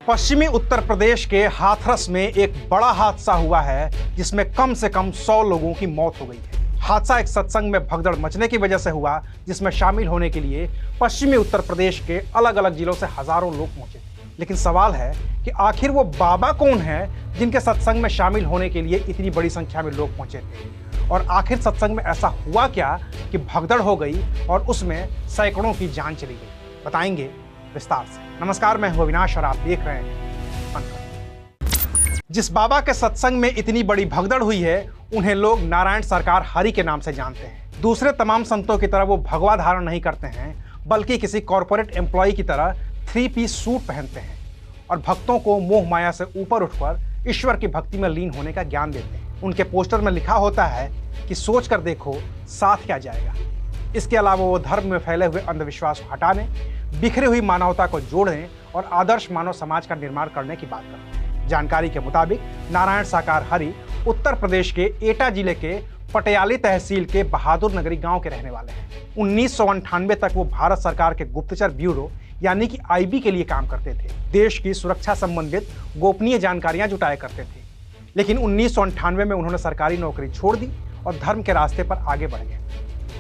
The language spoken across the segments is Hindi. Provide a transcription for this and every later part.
पश्चिमी उत्तर प्रदेश के हाथरस में एक बड़ा हादसा हुआ है जिसमें कम से कम 100 लोगों की मौत हो गई है। हादसा एक सत्संग में भगदड़ मचने की वजह से हुआ, जिसमें शामिल होने के लिए पश्चिमी उत्तर प्रदेश के अलग अलग जिलों से हजारों लोग पहुंचे। लेकिन सवाल है कि आखिर वो बाबा कौन है जिनके सत्संग में शामिल होने के लिए इतनी बड़ी संख्या में लोग पहुंचे थे, और आखिर सत्संग में ऐसा हुआ क्या कि भगदड़ हो गई और उसमें सैकड़ों की जान चली गई। बताएंगे विस्तार से। नमस्कार, मैं हूं अविनाश और आप देख रहे हैं अंकर। जिस बाबा के सत्संग में इतनी बड़ी भगदड़ हुई है उन्हें लोग नारायण सरकार हरि के नाम से जानते हैं। दूसरे तमाम संतों की तरह वो भगवा धारण नहीं करते हैं, बल्कि किसी कॉर्पोरेट एम्प्लॉय की तरह 3 पीस सूट पहनते हैं और भक्तों को मोह माया से ऊपर उठकर ईश्वर की भक्ति में लीन होने का ज्ञान देते हैं। उनके पोस्टर में लिखा होता है कि सोच कर देखो साथ क्या जाएगा। इसके अलावा वो धर्म में फैले हुए अंधविश्वास को हटाने, बिखरी हुई मानवता को जोड़ने और आदर्श मानव समाज का निर्माण करने की बात करते हैं। जानकारी के मुताबिक नारायण साकार हरि उत्तर प्रदेश के एटा जिले के पटियाली तहसील के बहादुर नगरी गांव के रहने वाले हैं। 1998 तक वो भारत सरकार के गुप्तचर ब्यूरो यानी कि आईबी के लिए काम करते थे। देश की सुरक्षा संबंधित गोपनीय जानकारियां जुटाया करते थे। लेकिन 1998 में उन्होंने सरकारी नौकरी छोड़ दी और धर्म के रास्ते पर आगे बढ़ गए।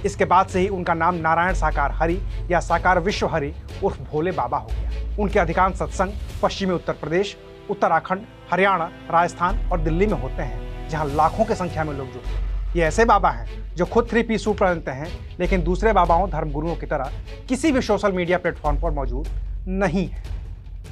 इसके बाद से ही उनका नाम नारायण साकार हरि या साकार विश्व हरि उर्फ भोले बाबा हो गया। उनके अधिकांश सत्संग पश्चिमी उत्तर प्रदेश, उत्तराखंड, हरियाणा, राजस्थान और दिल्ली में होते हैं, जहां लाखों की संख्या में लोग जुड़ते हैं। ये ऐसे बाबा हैं जो खुद 3 पीस सूट पहनते हैं, लेकिन दूसरे बाबाओं धर्मगुरुओं की तरह किसी भी सोशल मीडिया प्लेटफॉर्म पर मौजूद नहीं है।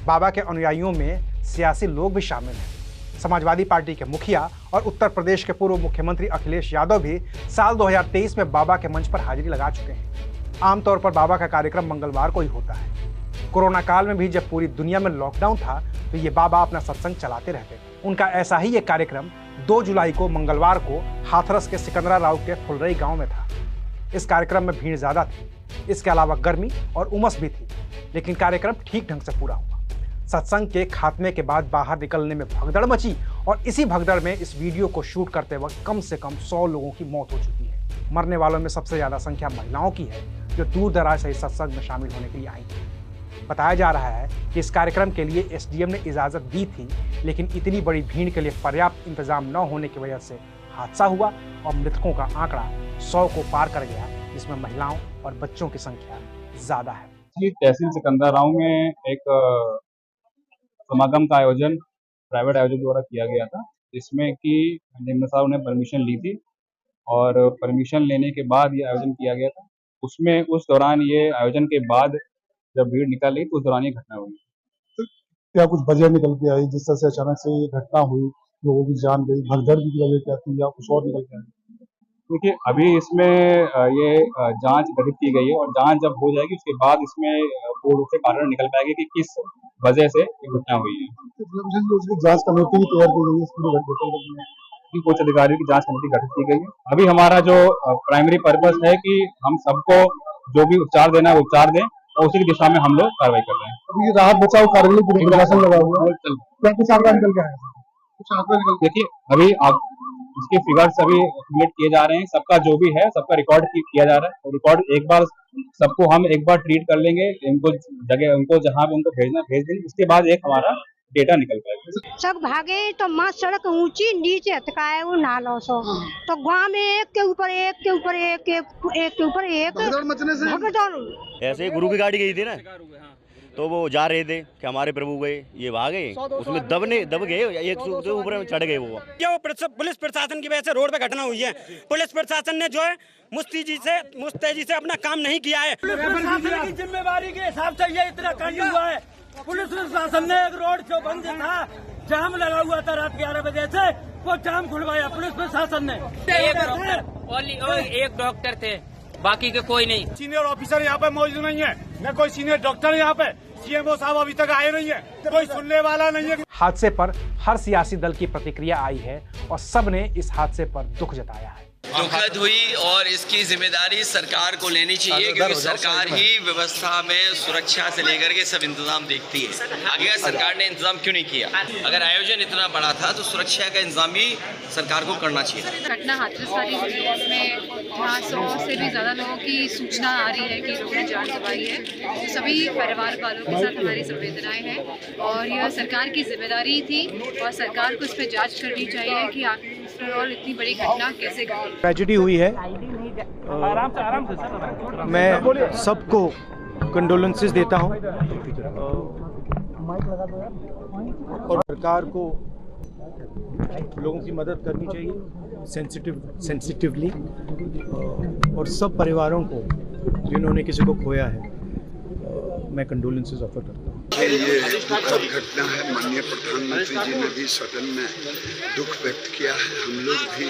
बाबा के अनुयायियों में सियासी लोग भी शामिल हैं। समाजवादी पार्टी के मुखिया और उत्तर प्रदेश के पूर्व मुख्यमंत्री अखिलेश यादव भी साल 2023 में बाबा के मंच पर हाजिरी लगा चुके हैं। आमतौर पर बाबा का कार्यक्रम मंगलवार को ही होता है। कोरोना काल में भी जब पूरी दुनिया में लॉकडाउन था तो ये बाबा अपना सत्संग चलाते रहते थे। उनका ऐसा ही एक कार्यक्रम 2 जुलाई को मंगलवार को हाथरस के सिकंदरा राव के फुलरई गांव में था। इस कार्यक्रम में भीड़ ज्यादा थी। इसके अलावा गर्मी और उमस भी थी, लेकिन कार्यक्रम ठीक ढंग से पूरा हुआ। सत्संग के खात्मे के बाद बाहर निकलने में भगदड़ मची और इसी भगदड़ में इस वीडियो को शूट करते वक्त कम से कम 100 लोगों की मौत हो चुकी है। मरने वालों में सबसे ज्यादा संख्या महिलाओं की है, जो दूर दराज से इस सत्संग में शामिल होने के लिए आई थी। बताया जा रहा है कि इस कार्यक्रम के लिए एसडीएम ने इजाजत दी थी, लेकिन इतनी बड़ी भीड़ के लिए पर्याप्त इंतजाम न होने की वजह से हादसा हुआ और मृतकों का आंकड़ा 100 को पार कर गया, जिसमें महिलाओं और बच्चों की संख्या ज्यादा है। तहसील सिकंदरा राव में एक समागम का आयोजन प्राइवेट आयोजक द्वारा किया गया था, जिसमें कि निम्न साहब ने परमिशन ली थी और परमिशन लेने के बाद ये आयोजन किया गया था। उसमें उस दौरान ये आयोजन के बाद जब भीड़ निकल रही तो उस दौरान ये घटना हुई। तो क्या कुछ वजह निकल के आई जिस तरह से अचानक से ये घटना हुई, लोगों की जान गई, भगदड़ की वजह क्या थी या कुछ और निकल के आई? देखिए, अभी इसमें ये जांच गठित की गई है और जांच जब हो जाएगी उसके बाद इसमें पूर्ण रूप से कारण निकल पाएगा कि किस वजह से ये घटना हुई है। उसकी जांच कमेटी तैयार की गई है, इसकी उच्च अधिकारियों की जांच कमेटी गठित की गई है। अभी हमारा जो प्राइमरी पर्पस है कि हम सबको जो भी उपचार देना है उपचार दें और उसी की दिशा में हम लोग कार्रवाई कर रहे हैं। अभी राहत बचाव कार्य में पूरा प्रशासन लगा हुआ है, क्या कुछ आंकड़ा निकल के आया? कुछ आंकड़ा निकल, देखिए अभी आप इसके फिगर्स अभी एक्यूमुलेट किए जा रहे हैं। सबका जो भी है सबका रिकॉर्ड किया जा रहा है और रिकॉर्ड एक बार सबको हम एक बार ट्रीट कर लेंगे, इनको जगह उनको जहां पे उनको भेजना भेज देंगे, उसके बाद एक हमारा डेटा निकल पाएगा। सब भागे तो माँ सड़क ऊंची नीचे हटकाए वो नालों सो तो गांव में एक के ऊपर एक के ऊपर एक के ऊपर एक भगदड़। ऐसे गुरु की गाड़ी गई थी ना, तो वो जा रहे थे कि हमारे प्रभु गए, ये भागे, उसमें दब गए, एक से ऊपर चढ़ गए। वो पुलिस प्रशासन की वजह से रोड पे घटना हुई है। पुलिस प्रशासन ने जो है मुस्तैदी से अपना काम नहीं किया है। पुलिस प्रशासन की जिम्मेवारी के हिसाब से ये इतना कांड हुआ है। पुलिस प्रशासन ने एक रोड जो बंद था, जाम लगा हुआ था रात 11 बजे से, वो जाम खुलवाया पुलिस प्रशासन ने। एक डॉक्टर थे, बाकी के कोई नहीं। सीनियर ऑफिसर यहाँ पे मौजूद नहीं है, न कोई सीनियर डॉक्टर यहाँ पे। सीएमओ साहब अभी तक आए नहीं है, कोई सुनने वाला नहीं है। हादसे पर हर सियासी दल की प्रतिक्रिया आई है और सब ने इस हादसे पर दुख जताया है। दुखद हुई और इसकी जिम्मेदारी सरकार को लेनी चाहिए, क्योंकि सरकार ही व्यवस्था में सुरक्षा से लेकर के सब इंतजाम देखती है। आगे सरकार ने इंतजाम क्यों नहीं किया? अगर आयोजन इतना बड़ा था तो सुरक्षा का इंतजाम भी सरकार को करना चाहिए। घटना हाथरस वाली हुई, उसमें हाँ, 100 से भी ज़्यादा लोगों की सूचना आ रही है कि लोगों ने जान गंवाई है। तो सभी परिवार वालों के साथ हमारी संवेदनाएं हैं और यह सरकार की जिम्मेदारी थी और सरकार को इस पर जांच करनी चाहिए कि आफ्टर ऑल इतनी बड़ी घटना कैसे घटी। ट्रेजेडी हुई है। मैं सबको कंडोलेंसेस देता हूँ और सरकार को लोगों की मदद करनी चाहिए सेंसिटिवली और सब परिवारों को जिन्होंने किसी को खोया है मैं कंडोलेंसेस ऑफर करता हूँ। ये दुखद घटना है। माननीय प्रधानमंत्री जी ने भी सदन में दुख व्यक्त किया है। हम लोग भी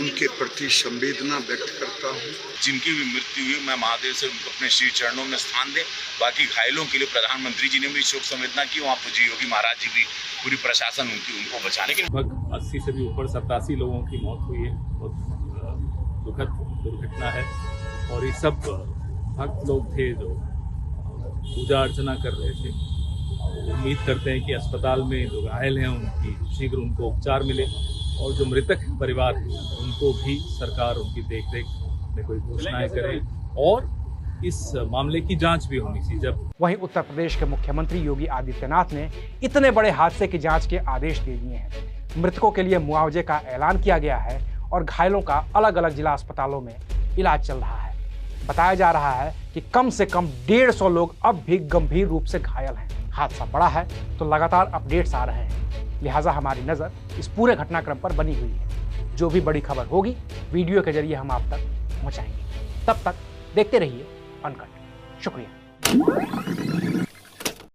उनके प्रति संवेदना व्यक्त करता हूँ। जिनकी भी मृत्यु हुई, मैं महादेव से अपने श्री चरणों में स्थान दें। बाकी घायलों के लिए प्रधानमंत्री जी ने भी शोक संवेदना की, वहाँ पूज्य योगी महाराज जी भी, पूरी प्रशासन उनको बचाने के। लगभग 80 से भी ऊपर 87 लोगों की मौत हुई है। बहुत दुखद दुर्घटना है और ये सब भक्त लोग थे जो पूजा अर्चना कर रहे थे। उम्मीद करते हैं कि अस्पताल में जो घायल हैं उनकी शीघ्र उनको उपचार मिले और जो मृतक परिवार है उनको भी सरकार उनकी देखरेख में कोई घोषणाएं करे और इस मामले की जांच भी होनी चाहिए। जब वहीं उत्तर प्रदेश के मुख्यमंत्री योगी आदित्यनाथ ने इतने बड़े हादसे की जांच के आदेश दे दिए हैं। मृतकों के लिए मुआवजे का ऐलान किया गया है और घायलों का अलग अलग जिला अस्पतालों में इलाज चल रहा है। बताया जा रहा है कि कम से कम 150 लोग अब भी गंभीर रूप से घायल हैं। हादसा बड़ा है तो लगातार अपडेट्स आ रहे हैं, लिहाजा हमारी नज़र इस पूरे घटनाक्रम पर बनी हुई है। जो भी बड़ी खबर होगी वीडियो के जरिए हम आप तक पहुंचाएंगे। तब तक देखते रहिए अनकट। शुक्रिया।